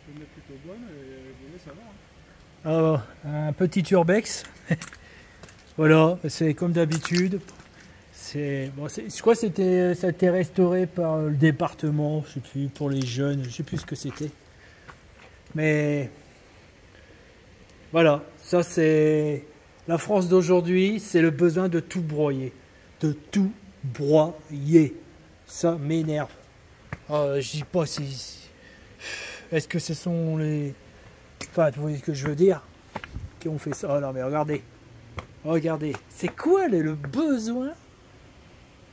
fenêtres plutôt bonnes et les volets ça va. Ah, un petit urbex. Voilà, c'est comme d'habitude. Bon, je crois que ça a été restauré par le département, je sais plus, pour les jeunes, je sais plus ce que c'était. Mais voilà, ça c'est la France d'aujourd'hui, c'est le besoin de tout broyer, de tout broyer. Ça m'énerve. Je dis pas si. Est-ce que ce sont les. Enfin, vous voyez ce que je veux dire? Qui ont fait ça? Oh non, mais regardez. Regardez. C'est quoi le besoin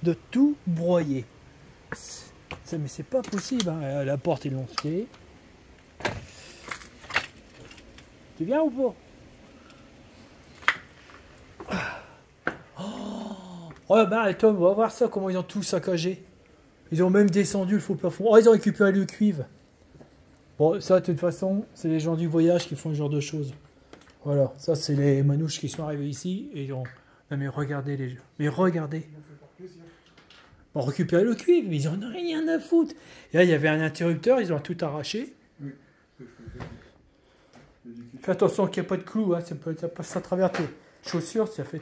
de tout broyer? Mais c'est pas possible. Hein. La porte, ils l'ont fait. Tu viens ou pas? Oh, bah, Tom, on va voir ça, comment ils ont tout saccagé. Ils ont même descendu le faux plafond. Oh, ils ont récupéré le cuivre. Bon, ça, de toute façon, c'est les gens du voyage qui font ce genre de choses. Voilà, ça, c'est les manouches qui sont arrivés ici et ils ont... Non, mais regardez les gens. Mais regardez. On récupérait le cuivre, mais ils en ont rien à foutre. Et là, il y avait un interrupteur, ils ont tout arraché. Oui. Fais attention qu'il n'y ait pas de clous, hein, ça passe à travers tes chaussures, ça fait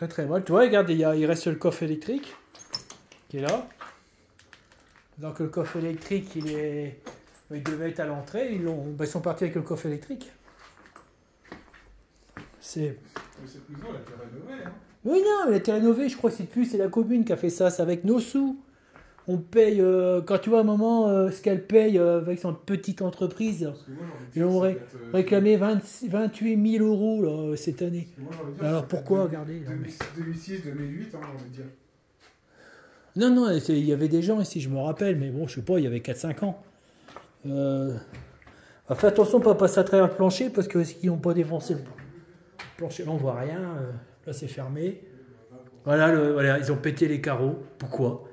très mal. Tu vois, regarde, il reste le coffre électrique qui est là. Donc le coffre électrique, il devait être à l'entrée, ils sont partis avec le coffre électrique. Mais cette maison, elle a été rénovée, hein. Oui, non, elle a été rénovée, je crois que c'est la commune qui a fait ça, c'est avec nos sous. On paye, quand tu vois à un moment ce qu'elle paye avec son petite entreprise, ils ont réclamé 28 000 euros là, cette année. Alors pourquoi, regardez. 2006, 2008, hein, on va dire. Non, il y avait des gens ici, je me rappelle, mais bon, je sais pas, il y avait 4-5 ans. Fais attention pas passer à travers le plancher parce qu'ils n'ont pas défoncé le plancher. Là, on voit rien, là c'est fermé. Voilà, ils ont pété les carreaux. Pourquoi?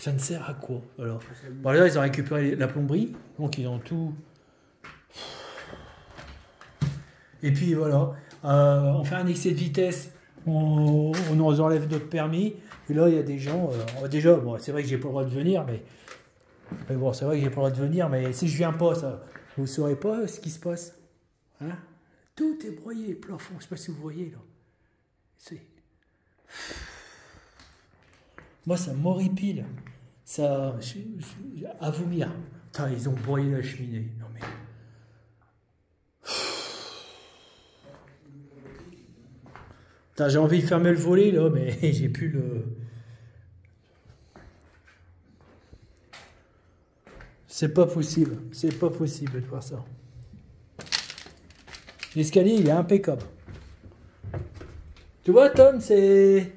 Ça ne sert à quoi? Alors, voilà, ils ont récupéré la plomberie, donc ils ont tout. Et puis voilà, on fait un excès de vitesse, on nous enlève notre permis. Et là, il y a des gens. Déjà, bon, c'est vrai que j'ai pas le droit de venir, mais bon, c'est vrai que j'ai pas le droit de venir, mais si je viens pas, ça, vous saurez pas ce qui se passe. Hein? Tout est broyé, plafond. Je sais pas si vous voyez là. Moi, ça m'horripile. Ça, à vomir. Putain, ils ont broyé la cheminée. Non mais. Putain, j'ai envie de fermer le volet là, mais j'ai plus le. C'est pas possible de voir ça. L'escalier, il est impeccable. Tu vois, Tom, tu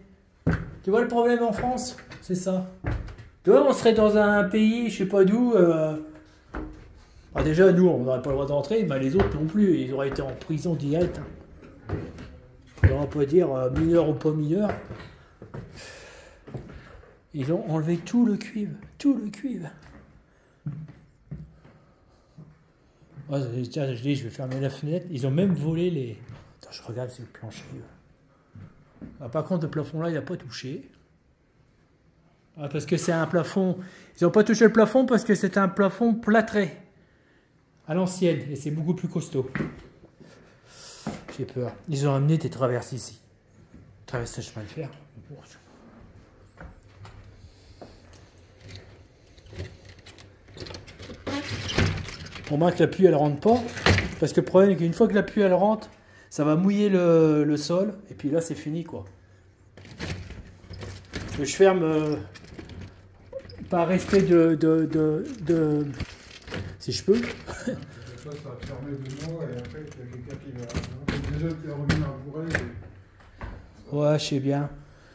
vois le problème en France? C'est ça. Tu vois, on serait dans un pays, je sais pas d'où. Déjà, nous, on n'aurait pas le droit d'entrer, mais les autres non plus. Ils auraient été en prison direct. On ne va pas dire mineur ou pas mineur. Ils ont enlevé tout le cuivre. Tout le cuivre. Tiens, je dis, je vais fermer la fenêtre. Ils ont même volé les... Attends, je regarde, c'est le plancher. Par contre, le plafond là, il n'a pas touché. Parce que c'est un plafond... Ils n'ont pas touché le plafond parce que c'est un plafond plâtré. À l'ancienne. Et c'est beaucoup plus costaud. J'ai peur. Ils ont amené des traverses ici. Traverse de chemin de fer. On remarque que la pluie, elle rentre pas. Parce que le problème, c'est qu'une fois que la pluie, elle rentre, ça va mouiller le sol. Et puis là, c'est fini, quoi. Je ferme par respect si je peux. Ça va fermer 2 mois et après, il y a quelqu'un qui va... Déjà, tu es revenu à bourrer. Ouais, je sais bien.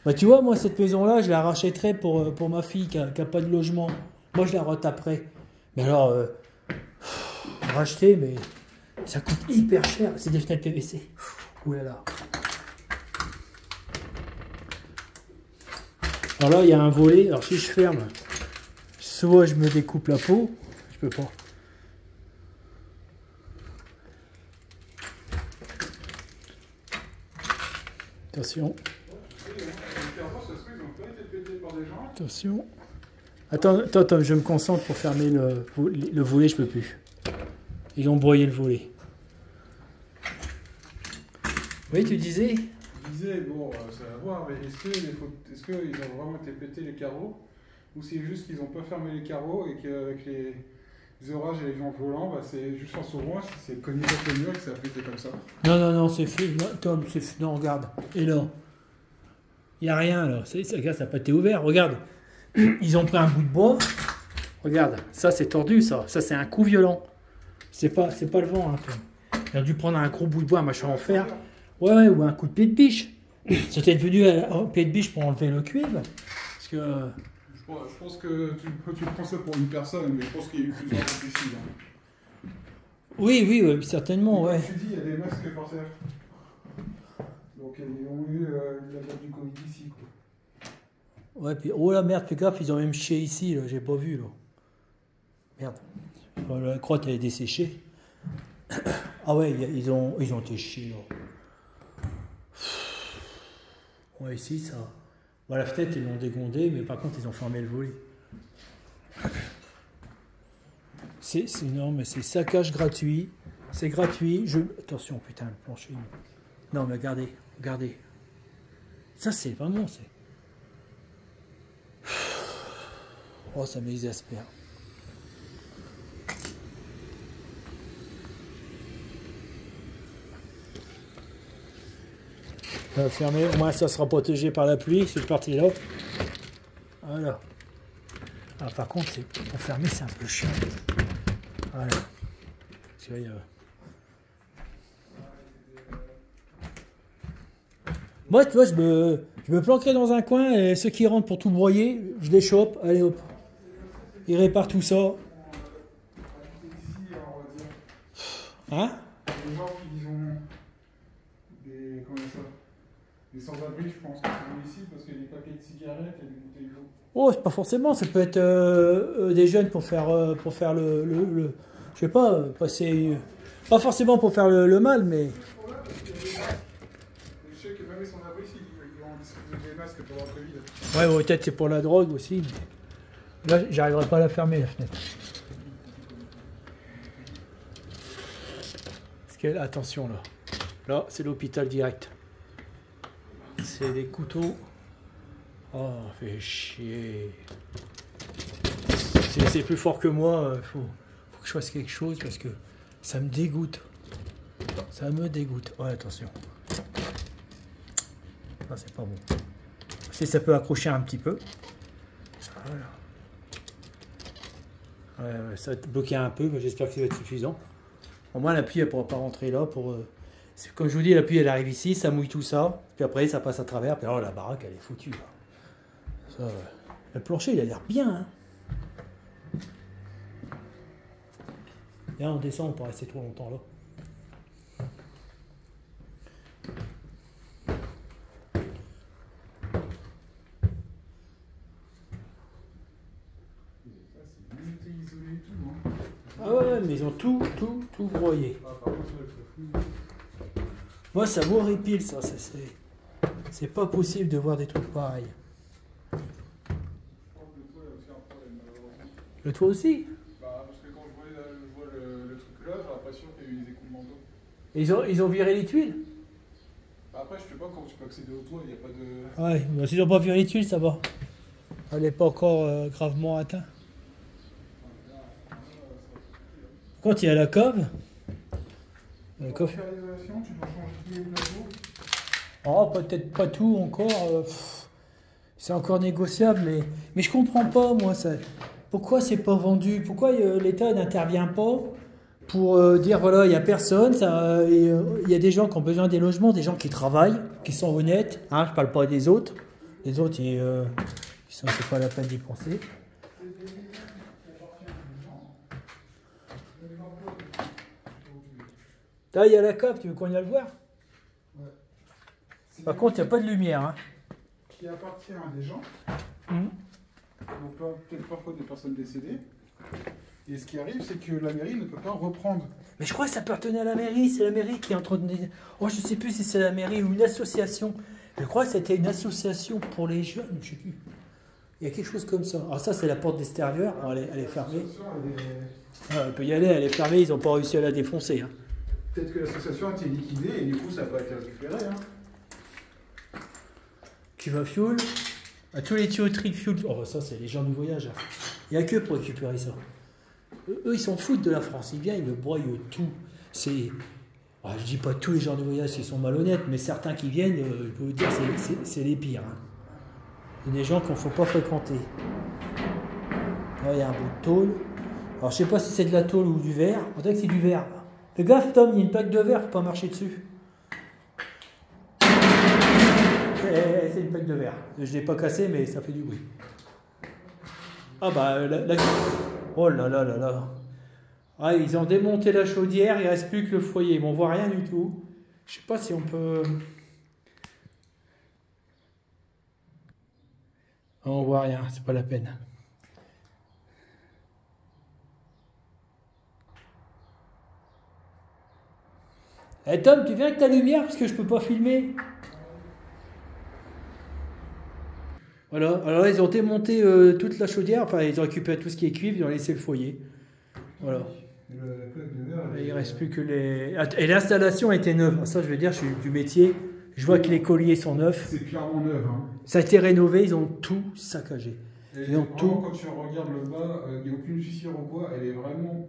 Bah, tu vois, moi, cette maison-là, je la rachèterais pour ma fille qui n'a pas de logement. Moi, je la retaperais. Mais alors, racheter, mais ça coûte hyper cher. C'est des fenêtres PVC. Ouh là là. Alors là, il y a un volet. Alors, si je ferme, soit je me découpe la peau. Je peux pas. Attention. Attention. Attends, je me concentre pour fermer le volet, je peux plus. Ils ont broyé le volet. Oui, tu disais? Je disais, bon, ça va voir, mais est-ce qu'ils ont vraiment été pétés les carreaux? Ou c'est juste qu'ils n'ont pas fermé les carreaux et qu'avec les orages et les vents volants, bah, c'est juste en s'ouvrant, c'est cogné contre le mur et que ça a pété comme ça? Non, c'est fait. Non, Tom, c'est fait. Non, regarde. Et là? Il n'y a rien, là. Regarde, ça n'a pas été ouvert. Regarde. Ils ont pris un bout de bois. Regarde. Ça, c'est tordu, ça. Ça, c'est un coup violent. C'est pas le vent, hein, Tom. Il a dû prendre un gros bout de bois, un machin en fer. Ouais, ou un coup de pied de biche. C'était venu au pied de biche pour enlever le cuivre. Parce que... Je pense que tu prends ça pour une personne, mais je pense qu'il y a eu plusieurs ici. Hein. Oui, certainement, ouais. Je te dis, il y a des masques par terre. Donc ils ont eu la date du Covid ici, quoi. Ouais, puis oh la merde, fais gaffe, ils ont même chié ici, là, j'ai pas vu, là. Merde. La crotte, elle est desséchée. Ah ouais, ils ont été chiés, là. Ouais, ici, ça... Bon, la fenêtre, ils l'ont dégondé, mais par contre, ils ont fermé le volet. Non, mais c'est saccage gratuit. C'est gratuit. Attention, putain, le plancher. Non, mais regardez. Ça, c'est vraiment... Oh, ça m'exaspère. Fermé, au moins ça sera protégé par la pluie, cette partie-là. Voilà. Ah, par contre, pour fermer, c'est un peu chiant. Voilà. Tu vois, Moi, tu vois, je me planquerai dans un coin et ceux qui rentrent pour tout broyer, je les chope. Allez hop. Ils réparent tout ça. Hein? Les gens qui ont des sans-abri, je pense, qui sont ici parce qu'il y a des paquets de cigarettes et des bouteilles d'eau. Oh, c'est pas forcément, ça peut être des jeunes pour faire le je sais pas, passer... Pas forcément pour faire le mal, mais... Je sais que même les sans-abri, ils ont distribué des masques pour le Covid. Ouais, peut-être c'est pour la drogue aussi. Mais... Là, j'arriverai pas à la fermer, la fenêtre. Parce que, attention, là. Là, c'est l'hôpital direct. C'est des couteaux. Oh, fait chier. C'est plus fort que moi. Faut que je fasse quelque chose parce que ça me dégoûte. Ça me dégoûte. Ouais, attention. Ah, c'est pas bon. Si ça peut accrocher un petit peu. Voilà. Ouais, ça va te bloquer un peu, mais j'espère que ça va être suffisant. Au moins, la pluie, elle ne pourra pas rentrer là. Comme je vous dis, la pluie, elle arrive ici, ça mouille tout ça. Puis après, ça passe à travers. Puis oh, la baraque, elle est foutue. Ça, le plancher, il a l'air bien. Hein. Et là, on descend, on peut rester trop longtemps là. Ah ouais, mais ils ont tout broyé. Moi, ça m'horripile, ça. C'est pas possible de voir des trucs pareils. Le toit aussi? Bah, parce que quand je vois le truc là, j'ai l'impression qu'il y a eu des écoulements d'eau. Ils ont viré les tuiles? Bah, après, je sais pas comment tu peux accéder au toit, il n'y a pas de... Ouais, bah, s'ils n'ont pas viré les tuiles, ça va. Elle n'est pas encore gravement atteinte. Par contre, il y a la cave. La cave. Tu dois changer de labo. Oh, peut-être pas tout encore. C'est encore négociable, mais je comprends pas, moi, ça. Pourquoi c'est pas vendu? Pourquoi l'État n'intervient pas pour dire, voilà, il n'y a personne, il y a des gens qui ont besoin des logements, des gens qui travaillent, qui sont honnêtes. Hein, je parle pas des autres. Les autres, c'est pas la peine d'y penser. Là, il y a la cave, tu veux qu'on y aille le voir? Ouais. Par contre, il n'y a pas de lumière. Hein. Qui appartient à des gens, donc peut-être parfois des personnes décédées. Et ce qui arrive, c'est que la mairie ne peut pas reprendre. Mais je crois que ça appartenait à la mairie. C'est la mairie qui est en train de... Oh, je ne sais plus si c'est la mairie ou une association. Je crois que c'était une association pour les jeunes, je ne sais plus. Il y a quelque chose comme ça. Alors ça, c'est la porte d'extérieur. Elle est fermée. L'association, On peut y aller, elle est fermée. Ils n'ont pas réussi à la défoncer. Hein. peut-être que l'association a été liquidée et du coup ça n'a pas été récupéré. Hein. Cuve à fuel. À tous les tuyauteries de fuel. Oh, ça, c'est les gens du voyage. Hein. Il n'y a que pour récupérer ça. Eux, ils s'en foutent de la France. Ils viennent, ils me broient tout. C'est... Oh, je dis pas tous les gens du voyage qui sont malhonnêtes, mais certains qui viennent, je peux vous dire, c'est les pires. Hein. Il y a des gens qu'il ne faut pas fréquenter. Là, il y a un bout de tôle. Alors, je sais pas si c'est de la tôle ou du verre. On dirait que c'est du verre. Fais gaffe, Tom, il y a une plaque de verre, faut pas marcher dessus. C'est une plaque de verre. Je ne l'ai pas cassée, mais ça fait du bruit. Ah bah, oh là là là là. Ah, ils ont démonté la chaudière, il ne reste plus que le foyer. Mais on ne voit rien du tout. Je ne sais pas si on peut... On voit rien, c'est pas la peine. Eh Tom, tu viens avec ta lumière parce que je peux pas filmer. Voilà, alors ils ont démonté toute la chaudière, enfin ils ont récupéré tout ce qui est cuivre, ils ont laissé le foyer. Voilà. La plaque de verre, Il reste plus que les... Et l'installation était neuve. Ça, je veux dire, je suis du métier. Je vois que les colliers sont neufs. c'est clairement neuf. Hein. Ça a été rénové, ils ont tout saccagé. Et Ils ont vraiment, tout. quand tu regardes le bas, il n'y a aucune fissure ou quoi, elle est vraiment.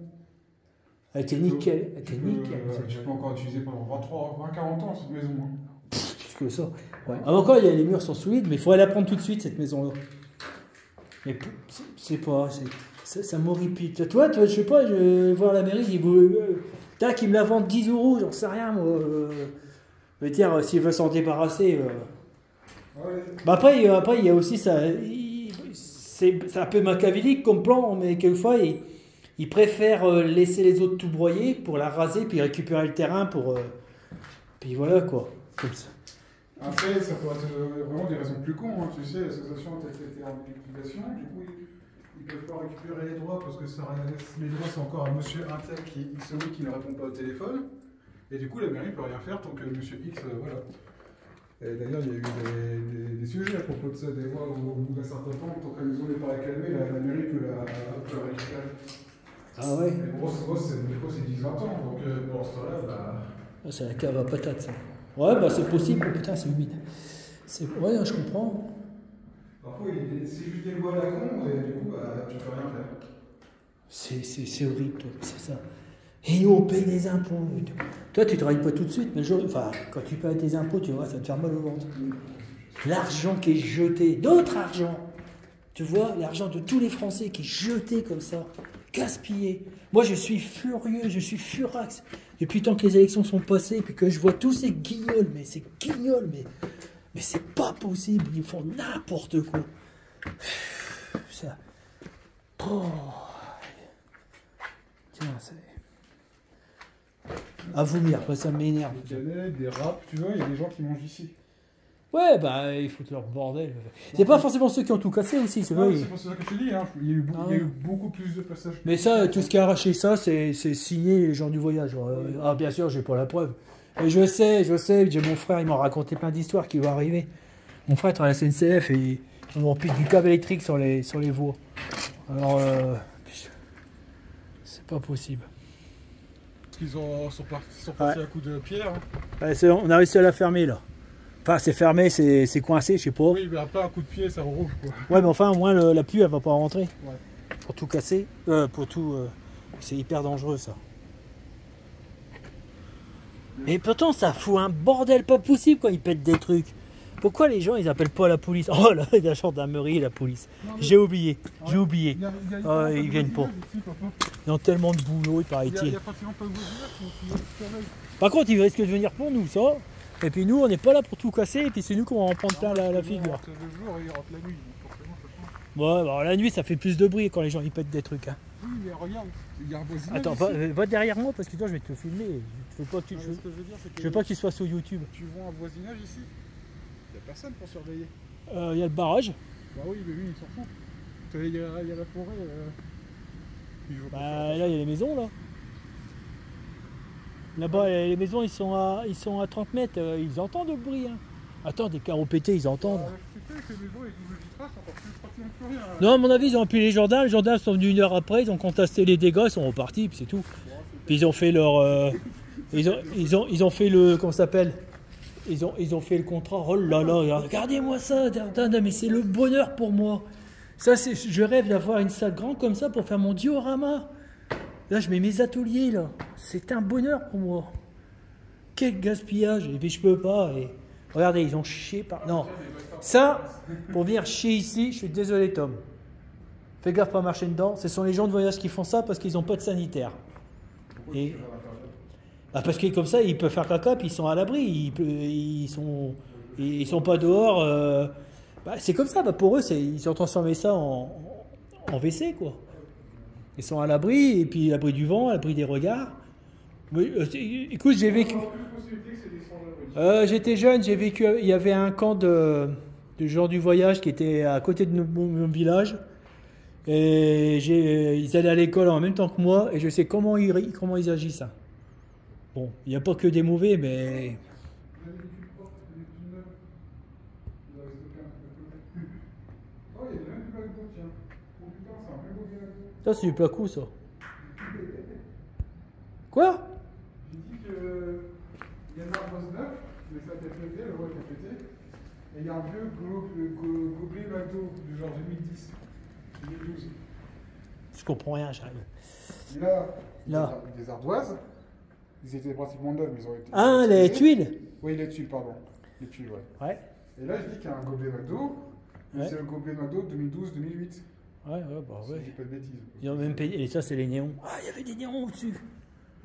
Elle était nickel. Elle Tu était peux, nickel. tu peux encore utiliser pendant 20-40 ans cette maison. Hein. Plus que ça. Ouais. Alors encore, les murs sont solides, mais il faudrait la prendre tout de suite, cette maison-là. Mais c'est pas... Ça m'horripile. Toi, je sais pas, je vais voir la mairie, ils tac, ils me la vendent 10 €, j'en sais rien, moi. Je veux dire, s'ils veulent s'en débarrasser... Ouais. Bah après, il y a aussi ça... C'est un peu machiavélique comme plan, mais quelquefois, ils préfèrent laisser les autres tout broyer pour la raser, puis récupérer le terrain pour... Puis voilà, quoi. Comme ça. Après, ça peut être vraiment des raisons plus cons. Hein. Tu sais, l'association a peut-être été en liquidation, du coup, ils ne peuvent pas récupérer les droits parce que ça laisse les droits, c'est encore à monsieur Intel qui ne répond pas au téléphone. Et du coup, la mairie ne peut rien faire tant que monsieur X, voilà. Et d'ailleurs, il y a eu des sujets à propos de ça, des mois où, au bout d'un certain temps, tant que la maison n'est pas réclamée, la mairie peut la récupérer. Ah ouais. Mais grosse, c'est 10-20 ans, donc pendant ce temps-là, bah. Ah, c'est la cave à patates, ça. Ouais, bah c'est possible, mais putain, c'est humide. Ouais, je comprends. Parfois, c'est juste des lois à la con, et du coup, bah, tu peux rien faire. C'est horrible, toi, c'est ça. Et nous, on paye des impôts. Toi, tu ne travailles pas tout de suite, mais enfin, quand tu payes tes impôts, tu vois, ça te fait mal au ventre. L'argent qui est jeté, d'autres argent. Tu vois, l'argent de tous les Français qui est jeté comme ça, gaspillé. Moi, je suis furieux, je suis furax. Depuis tant que les élections sont passées, puis que je vois tous ces guignols, mais c'est pas possible, ils font n'importe quoi. Ça. Oh. Tiens, c'est... À vomir, ça m'énerve. Des canettes, des râpes, tu vois, il y a des gens qui mangent ici. Ouais, bah, ils foutent leur bordel. C'est pas forcément ceux qui ont tout cassé aussi, c'est vrai. C'est pour ça que je te dis, hein. Il y a eu beaucoup plus de passages. Mais ça, tout ce qui a arraché ça, c'est signé les gens du voyage. Ah, bien sûr, j'ai pas la preuve. Et je sais, j'ai mon frère, il m'a raconté plein d'histoires qui vont arriver. Mon frère travaille à la SNCF et ils m'ont piqué du câble électrique sur les voies. Alors, c'est pas possible. Ils sont partis à coup de pierre. Hein. Ouais, on a réussi à la fermer là. Enfin, c'est fermé, c'est coincé, je sais pas. Oui, mais après un coup de pied, ça rouge quoi. Ouais, mais enfin, au moins la pluie, elle va pas rentrer. Ouais. Pour tout casser, c'est hyper dangereux ça. Mais pourtant, ça fout un bordel pas possible quand ils pètent des trucs. Pourquoi les gens, ils appellent pas la police? Oh là, la gendarmerie et la police. J'ai oublié, ils viennent pas. Ils ont tellement de boulot, il paraît-il. Par contre, ils risquent de venir pour nous, ça. Et puis nous, on n'est pas là pour tout casser, et puis c'est nous qu'on va en prendre plein la figure. Le jour, il rentre la nuit, forcément, Ouais, alors la nuit, ça fait plus de bruit quand les gens ils pètent des trucs. Hein. Oui, mais regarde, il y a un voisinage. Attends, va derrière moi, parce que toi, je vais te filmer. Je veux pas que je veux pas que tu sois sur YouTube. Tu vois un voisinage ici? Il n'y a personne pour surveiller. Il y a le barrage. Bah oui, mais lui, il s'en fout. Il y a la forêt. Bah là, il y a les maisons, là. Là-bas, les maisons, ils sont à 30 mètres. Ils entendent le bruit. Hein. Attends, des carreaux pétés, ils entendent. Tu sais que les maisons avec double vitrage, c'est encore plus pratique que rien. Non, à mon avis, ils ont appelé les gendarmes. Les gendarmes sont venus 1 heure après, ils ont contesté les dégâts, ils sont repartis, puis c'est tout. Puis ils ont fait leur. Ils ont fait le. Comment ça s'appelle? Ils ont fait le contrat. Oh là là, regardez-moi ça, mais c'est le bonheur pour moi. Ça, je rêve d'avoir une salle grande comme ça pour faire mon diorama. Là, je mets mes ateliers, là. C'est un bonheur pour moi. Quel gaspillage. Et puis, je peux pas. Et... Regardez, ils ont chié par... Non. Ça, pour venir chier ici, je suis désolé, Tom. Fais gaffe pas marcher dedans. Ce sont les gens de voyage qui font ça parce qu'ils n'ont pas de sanitaire. Et... Ah, parce que comme ça, ils peuvent faire caca, puis ils sont à l'abri. Ils sont pas dehors. Bah, c'est comme ça. Bah, pour eux, ils ont transformé ça en WC, quoi. Ils sont à l'abri, et puis à l'abri du vent, à l'abri des regards. Oui, écoute, j'ai vécu... J'étais jeune, j'ai vécu... Il y avait un camp de gens du voyage qui était à côté de mon village. Et ils allaient à l'école en même temps que moi, et je sais comment ils agissent. Hein. Bon, il n'y a pas que des mauvais, mais... Ça, c'est du placou, ça. Quoi? J'ai dit qu'il y a un arbre neuf, mais ça a été pété, le roi a été pété. Et il y a un vieux gobelet McDo du genre 2010, 2012. Je comprends rien, j'arrive. Et là, des ardoises. Ils étaient pratiquement neufs, mais ils ont été... Ah, les tuiles? Oui, les tuiles, pardon. Les tuiles, ouais. Ouais. Et là, je dis qu'il y a un gobelet McDo, mais Ouais. c'est le gobelet McDo 2012-2008. Ouais, bah ouais. Si je dis pas de bêtises. Ils ont même payé. Et ça, c'est les néons. Ah, il y avait des néons au-dessus.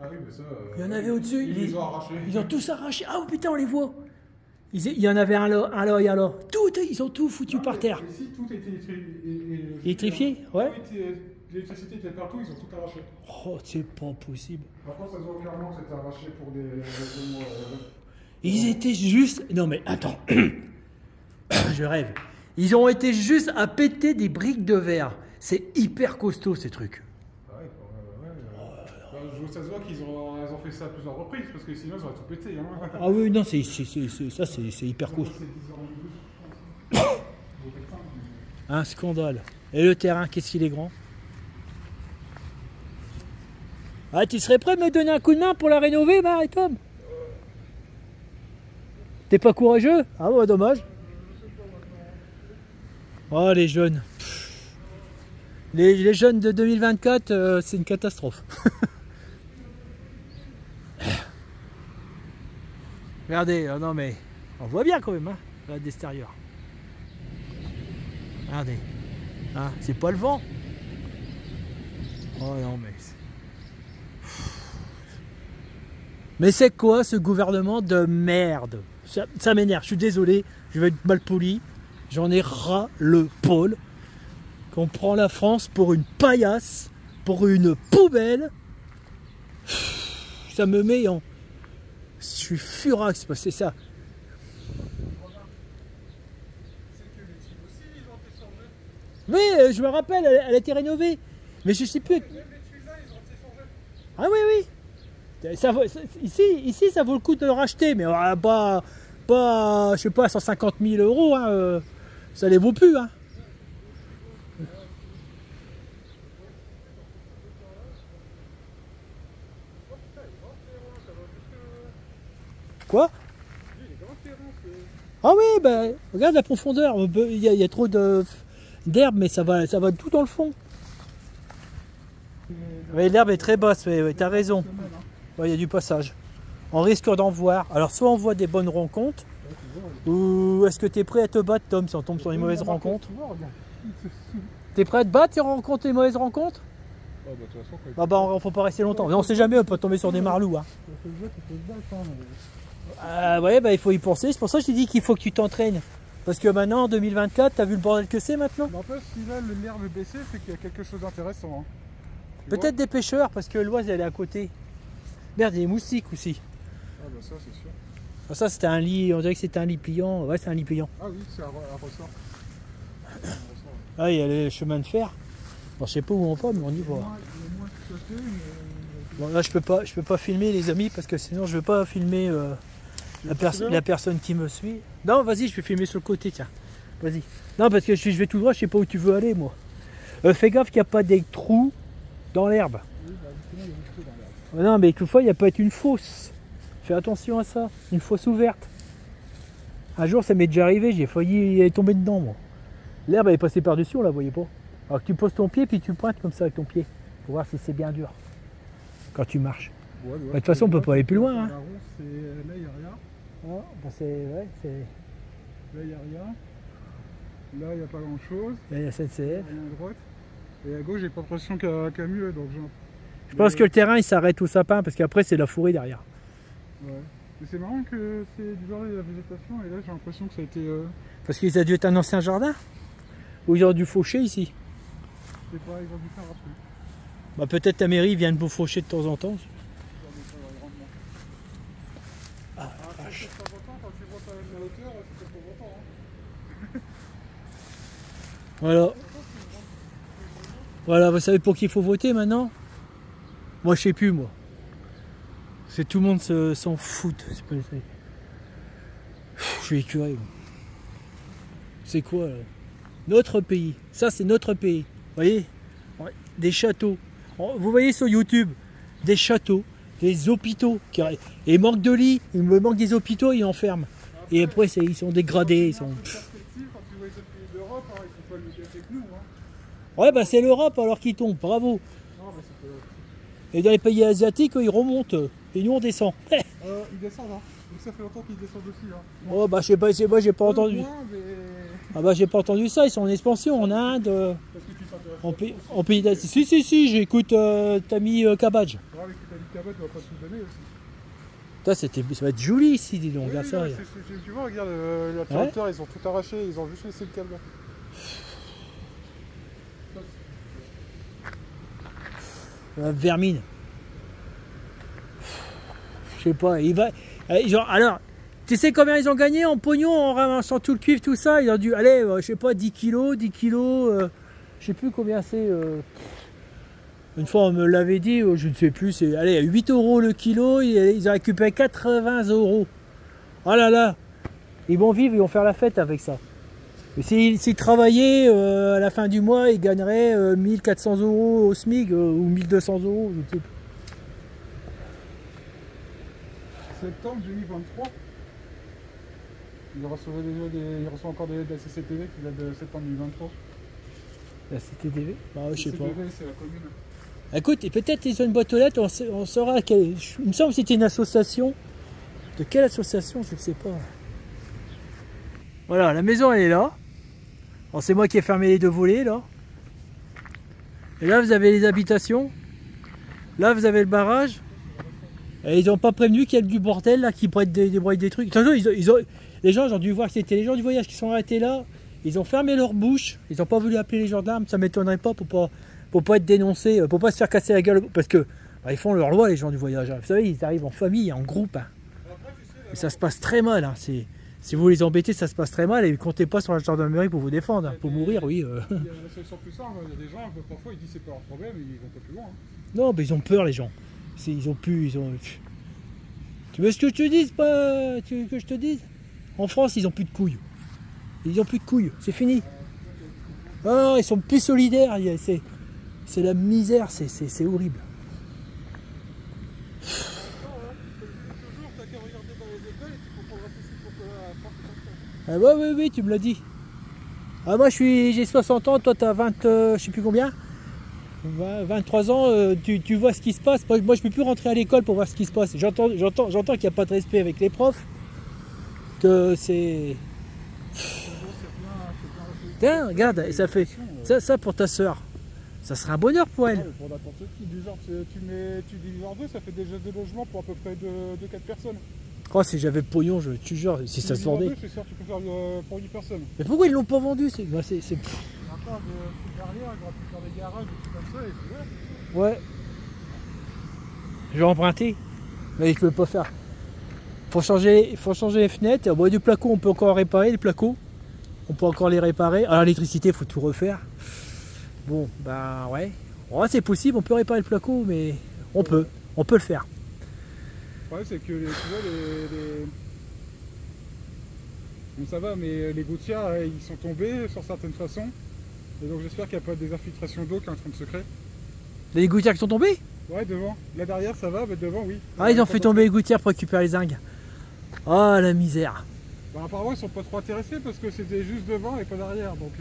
Ah oui, mais ça... Il y en avait au-dessus. Ils les ont arrachés. Ils ont tous arraché. Ah, oh, putain, on les voit. Il y en avait un là et un là. Tout, ils ont tout foutu par terre. Ici, tout était Électrifié? Ouais. L'électricité était partout, ils ont tout arraché. Oh, c'est pas possible. Par contre, ça se voit clairement que c'était arraché pour des raisons... Ils étaient juste... Non, mais attends. Je rêve. Ils ont été juste à péter des briques de verre. C'est hyper costaud, ces trucs. Ah ouais, ça se voit qu'ils ont fait ça à plusieurs reprises, parce que sinon, ils auraient tout pété. Hein. Ah oui, non, ça, c'est hyper costaud. Un scandale. Et le terrain, qu'est-ce qu'il est grand? Ah, tu serais prêt à me donner un coup de main pour la rénover, Tom? T'es pas courageux? Ah ouais, dommage. Oh, les jeunes. Les jeunes de 2024, c'est une catastrophe. Regardez, oh non mais on voit bien quand même, hein, là d'extérieur. Regardez, hein, c'est pas le vent. Oh non mais c'est quoi ce gouvernement de merde? Ça m'énerve, je suis désolé, je vais être mal poli. J'en ai ras le pôle. Qu'on prend la France pour une paillasse, pour une poubelle. Ça me met en... Je suis furax parce que c'est ça. Oui, je me rappelle, elle a été rénovée. Mais je sais plus. Ah oui, oui. Ça vaut, ici, ça vaut le coup de le racheter, mais pas je sais pas, 150 000 euros. Hein, ça les vaut plus. Hein. Quoi? Ah oui, ben regarde la profondeur. Il y a trop d'herbe, mais ça va tout dans le fond. Oui, l'herbe est très basse, oui, tu as raison. Il y a du passage. On risque d'en voir. Alors, soit on voit des bonnes rencontres, ou est-ce que tu es prêt à te battre, Tom, si on tombe sur les mauvaises rencontres? Tu es prêt à te battre si on rencontre les mauvaises rencontres? Ah bah, faut pas rester longtemps. Mais on sait jamais, on peut tomber sur des marlous. Hein. Ouais, bah, il faut y penser. C'est pour ça que je t'ai dit qu'il faut que tu t'entraînes. Parce que maintenant, en 2024, t'as vu le bordel que c'est maintenant? En fait, si là, l'herbe est baissée, c'est qu'il y a quelque chose d'intéressant. Hein. Peut-être des pêcheurs, parce que l'Oise, elle est à côté. Merde, il y a des moustiques aussi. Ah bah ça, c'est sûr. Ah, ça, c'était un lit, on dirait que c'était un lit pliant. Ouais, c'est un lit pliant. Ah oui, c'est un ressort. Ah, il y a le chemin de fer. Bon, je sais pas où on va, mais on y va. Bon, là, je peux pas filmer, les amis, parce que sinon, je veux pas filmer la personne qui me suit. Non, vas-y, je vais filmer sur le côté, tiens. Vas-y. Non, parce que je vais tout droit, je sais pas où tu veux aller, moi. Fais gaffe qu'il n'y a pas des trous dans l'herbe. Oui, bah, justement, il y a des trous dans l'herbe. Non, mais quelquefois, il y a peut être une fosse. Fais attention à ça. Une fosse ouverte. Un jour, ça m'est déjà arrivé, j'ai failli tomber dedans, moi. L'herbe, elle est passée par-dessus, on la voyait pas. Alors que tu poses ton pied, puis tu pointes comme ça avec ton pied. Pour voir si c'est bien dur. Quand tu marches. Ouais, De toute façon, on peut pas aller plus loin. Hein. La ronce, là, il n'y a rien. Ah, bah c'est... Ouais, c'est... Là, il n'y a rien. Là, il n'y a pas grand-chose. Là, il y a SNCF. Rien à droite. Et à gauche, j'ai pas l'impression qu'il y a mieux. Donc Je pense que le terrain, il s'arrête au sapin, parce qu'après, c'est la forêt derrière. Ouais. Mais c'est marrant que c'est du genre de la végétation. Et là, j'ai l'impression que ça a été... Parce qu'ils ont dû être un ancien jardin. Ou ils ont dû faucher ici. C'est pas, ils ont dû faire après. Bah peut-être la mairie vient de vous faucher de temps en temps. Ah, vache. De temps en temps, quand tu vois quand même la hauteur, c'est pas pour longtemps. Hein. Voilà. Voilà, vous savez pour qui il faut voter maintenant? Moi je sais plus moi. C'est tout le monde s'en fout. Je suis écœuré. C'est quoi là? Notre pays. Ça c'est notre pays. Vous voyez? Des châteaux. Vous voyez sur YouTube, des châteaux, des hôpitaux. Et manque de lits, il me manque des hôpitaux, ils enferment. Et après, ils sont dégradés. Ils sont... Quand tu vois les autres pays d'Europe, hein, ils sont pas le même que nous. Hein. Ouais, bah c'est l'Europe alors qu'ils tombent, bravo. Non, bah, c'est pas... Et dans les pays asiatiques, ils remontent. Et nous, on descend. Ils descendent, hein. Donc ça fait longtemps qu'ils descendent aussi. Hein. Oh, bah je sais pas, moi j'ai pas entendu. Moins, mais... Ah bah j'ai pas entendu ça, ils sont en expansion en Inde. Parce que tu En pays d'Asie. Si, j'écoute Tammy Cabbage. Ouais, avec Tammy Cabbage, on va pas se donner aussi. Ça va être joli ici, dis donc. Oui, Regarde ça. Tu vois, regarde, la planteur, ils ont tout arraché, ils ont juste laissé le câble. Vermine. Je sais pas, il va. Genre, alors, tu sais combien ils ont gagné en pognon en ramassant tout le cuivre, tout ça? Ils ont dû, allez, je sais pas, 10 kilos, je sais plus combien c'est. Une fois on me l'avait dit, je ne sais plus, c'est allez, 8 € le kilo, ils ont récupéré 80 €. Oh là là, ils vont vivre, ils vont faire la fête avec ça. Mais s'ils travaillaient à la fin du mois, ils gagneraient 1400 € au SMIC ou 1200 €, je ne sais plus. Septembre 2023. Il reçoit encore des aides de la CCTV qui date de septembre 2023. La CTTV? Bah je sais pas. CCTV, c'est la commune. Écoute, et peut-être ils ont une boîte aux lettres, on saura il me semble que c'était une association. De quelle association? Je ne sais pas. Voilà, la maison elle est là. Alors c'est moi qui ai fermé les deux volets là. Et là vous avez les habitations. Là vous avez le barrage. Et ils n'ont pas prévenu qu'il y a du bordel là qui pourrait débrouiller des trucs. De toute façon, les gens, ont dû voir que c'était les gens du voyage qui sont arrêtés là. Ils ont fermé leur bouche. Ils n'ont pas voulu appeler les gendarmes. Ça m'étonnerait pas pour pas être dénoncés, pour pas se faire casser la gueule. Parce que bah, ils font leur loi les gens du voyage. Hein. Vous savez, ils arrivent en famille, en groupe. Hein. Et ça se passe très mal. Hein. Si vous les embêtez, ça se passe très mal. Et comptez pas sur la gendarmerie pour vous défendre. Hein. Pour mourir, oui. Il y a la solution plus simple. Il y a des gens, parfois ils disent c'est pas leur problème, ils vont pas plus loin. Hein. Non, mais ils ont peur les gens. Ils ont plus. Tu veux ce que je te dise, pas que je te dise? En France, ils ont plus de couilles. Ils ont plus de couilles, c'est fini. Ah, ils sont plus solidaires. C'est la misère, c'est horrible. Ah bah oui, tu me l'as dit. Ah moi j'ai 60 ans, toi t'as 20, je sais plus combien. 23 ans, tu vois ce qui se passe. Moi je peux plus rentrer à l'école pour voir ce qui se passe. J'entends qu'il n'y a pas de respect avec les profs. Que c'est... Tiens, regarde, ça fait... Ça pour ta soeur. Ça serait un bonheur pour elle. Pour n'importe qui, du genre tu divises en deux, ça fait déjà 2 logements pour à peu près 4 personnes. Oh, si j'avais le pognon, tu jure, si ça se vendait. Je suis sûr que tu peux faire pour 8 personnes. Mais pourquoi ils l'ont pas vendu? C'est... Encore de derrière, il aura pu faire des garages, des trucs comme ça, et puis ouais. Je vais emprunter. Mais je peux pas faire. Faut changer les fenêtres. Bon, du placo, on peut encore réparer les placos. On peut encore les réparer. Alors l'électricité, il faut tout refaire. Bon, bah ouais. Oh, c'est possible, on peut réparer le placo, mais on peut le faire. Le problème, c'est que tu vois, Bon, ça va, mais les gouttières, ils sont tombés sur certaines façons. Et donc j'espère qu'il n'y a pas des infiltrations d'eau qui est en train de se créer. Les gouttières qui sont tombées? Ouais, devant. Là derrière, ça va, mais devant, oui. Ah, ils ont fait tomber les gouttières pour récupérer les zingues. Oh, la misère. Bah, apparemment, ils sont pas trop intéressés parce que c'était juste devant et pas derrière. Donc,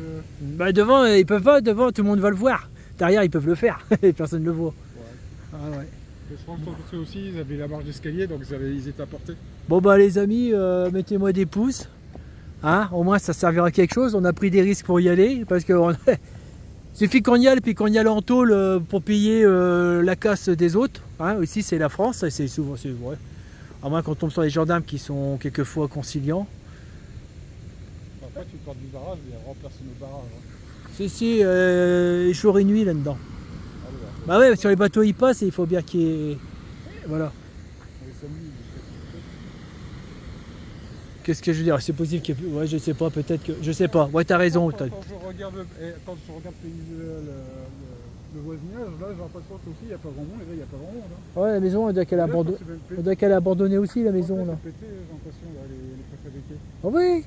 Bah, devant, ils peuvent pas, devant, tout le monde va le voir. Derrière, ils peuvent le faire, et personne ne le voit. ouais. Ah, ouais. Je pense que aussi, ils avaient la marche d'escalier, donc ils étaient à portée. Bon, bah, les amis, mettez-moi des pouces. Hein, au moins, ça servira à quelque chose. On a pris des risques pour y aller, parce que suffit qu'on y aille, puis qu'on y aille en tôle pour payer la casse des autres. Hein, ici, c'est la France, c'est souvent, c'est vrai. À moins qu'on tombe sur les gendarmes qui sont quelquefois conciliants. Après, tu portes du barrage, il y a vraiment personne au barrage. Hein. Si, jour et nuit là-dedans. Ah, ouais. Bah ouais, sur les bateaux ils passent et il faut bien qu'il y ait... Voilà. Qu'est-ce que je veux dire? C'est possible qu'il y ait... Ouais, je sais pas, peut-être que... Je sais pas. Ouais, t'as raison. Quand je regarde le voisinage, là, j'ai l'impression qu'aussi, il n'y a pas grand monde. Et là, il n'y a pas grand monde. Hein. Ouais, la maison, on dirait qu'elle a abandonné. On dirait qu'elle a abandonné aussi, la maison, là. Pété, j'ai l'impression, là, les préfabriqués. Ah oui.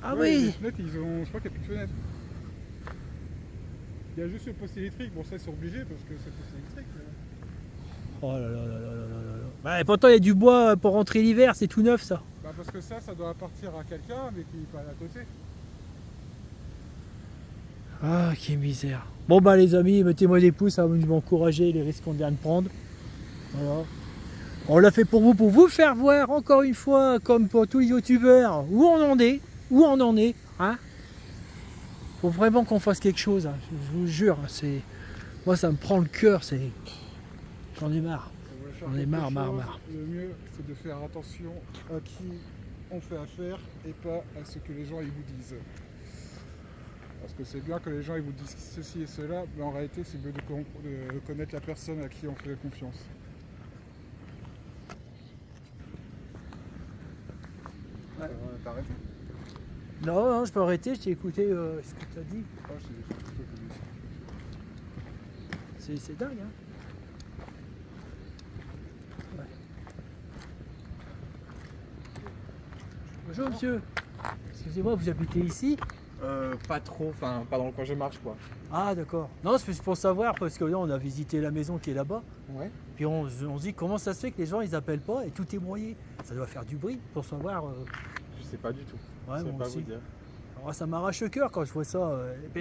Ah ouais, oui. Les fenêtres, je crois qu'il n'y a plus de fenêtres. Il y a juste le poste électrique. Bon, ça, ils sont obligés parce que c'est le poste électrique. Mais... Oh là là là là là là là. Bah, pourtant, il y a du bois pour rentrer l'hiver, c'est tout neuf, ça. Bah, parce que ça doit appartenir à quelqu'un, mais qui n'est pas à côté. Ah, quelle misère. Bon, bah, les amis, mettez-moi des pouces, ça va m'encourager les risques qu'on vient de prendre. Voilà. On l'a fait pour vous faire voir, encore une fois, comme pour tous les youtubeurs, où on en est, hein. Faut vraiment qu'on fasse quelque chose, hein. Je vous jure, c'est... Moi, ça me prend le cœur, c'est... J'en ai marre. J'en ai marre. Le mieux, c'est de faire attention à qui on fait affaire et pas à ce que les gens ils vous disent. Parce que c'est bien que les gens ils vous disent ceci et cela, mais en réalité, c'est mieux de connaître la personne à qui on fait confiance. Ouais, t'as arrêté? Non, je peux arrêter, je t'ai écouté ce que tu as dit. Ah, C'est dingue, hein. Ouais. Bonjour monsieur. Excusez-moi, vous habitez ici? Pas trop, enfin pas dans le coin je marche quoi. Ah d'accord. Non, c'est pour savoir parce que là on a visité la maison qui est là-bas. Ouais. Puis on se dit comment ça se fait que les gens ils appellent pas et tout est broyé. Ça doit faire du bruit pour savoir. Je sais pas du tout. Ouais, je sais moi pas aussi. vous dire. Alors, ça m'arrache le cœur quand je vois ça.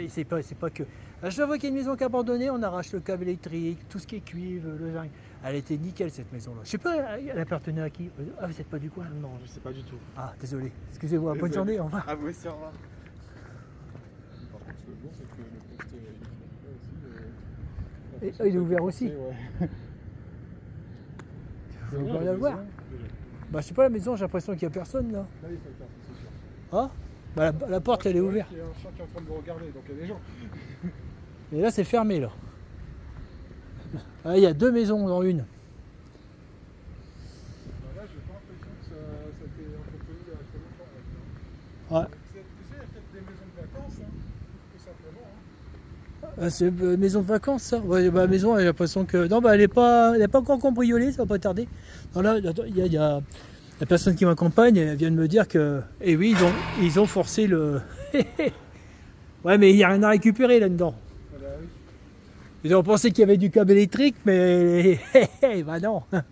C'est pas que. À chaque fois qu'il y a une maison qui est abandonnée, on arrache le câble électrique, tout ce qui est cuivre, le zinc. Elle était nickel cette maison-là. Je sais pas, elle appartenait à qui? Ah, vous n'êtes pas du coin? Non, je sais pas du tout. Ah, désolé. Excusez-moi. Bonne Désolé. journée. Au revoir. Ah oui, c'est au revoir. Par contre, ce bon, c'est que le poste Et il est ouvert aussi. Ouais. Vous pouvez aller le voir. Bah, je sais pas, la maison, j'ai l'impression qu'il n'y a personne là. Là, il faut le faire, c'est sûr. Ah bah, la porte elle est ouverte. Il y a un chat qui est en train de vous regarder, donc il y a des gens. Et là, c'est fermé là. Ah, il y a deux maisons dans une. Bah là, j'ai pas l'impression que ça a été entretenu il y a très longtemps. Ouais. Tu sais, il y a peut-être des maisons de vacances, hein, tout simplement. Hein. Ah, c'est une maison de vacances ça. Ouais, bah, maison, j'ai l'impression que. Non, bah, elle est pas encore cambriolée, ça va pas tarder. Non, là, il y a la personne qui m'accompagne, elle vient de me dire que. Eh oui, ils ont forcé le. Ouais, mais il n'y a rien à récupérer là-dedans. Voilà, oui. Ils ont pensé qu'il y avait du câble électrique, mais. Bah non. Bah,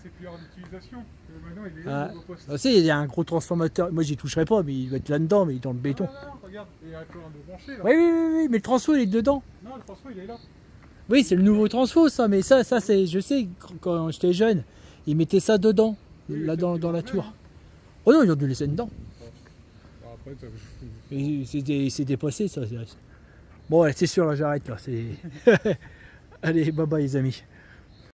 c'est plus hors d'utilisation. Maintenant, il est là, Ah, le nouveau poste. tu sais, il y a un gros transformateur. Moi, j'y toucherai pas, mais il doit être là-dedans, mais il est dans le béton. Non, regarde, il y a un peu de branché là. Oui, mais le transfo, il est dedans. Non, le transfo, il est là. Oui, c'est le nouveau transfo, ça, mais ça c'est, je sais, quand j'étais jeune, ils mettaient ça dedans, Oui, là c'est dans ce la qu'ils tour. voulaient, Oh non, ils ont dû laisser dedans. Bon, après, Et c'est dépassé, ça. Bon, ouais, c'est sûr, là, j'arrête, là. Allez, bye bye, les amis.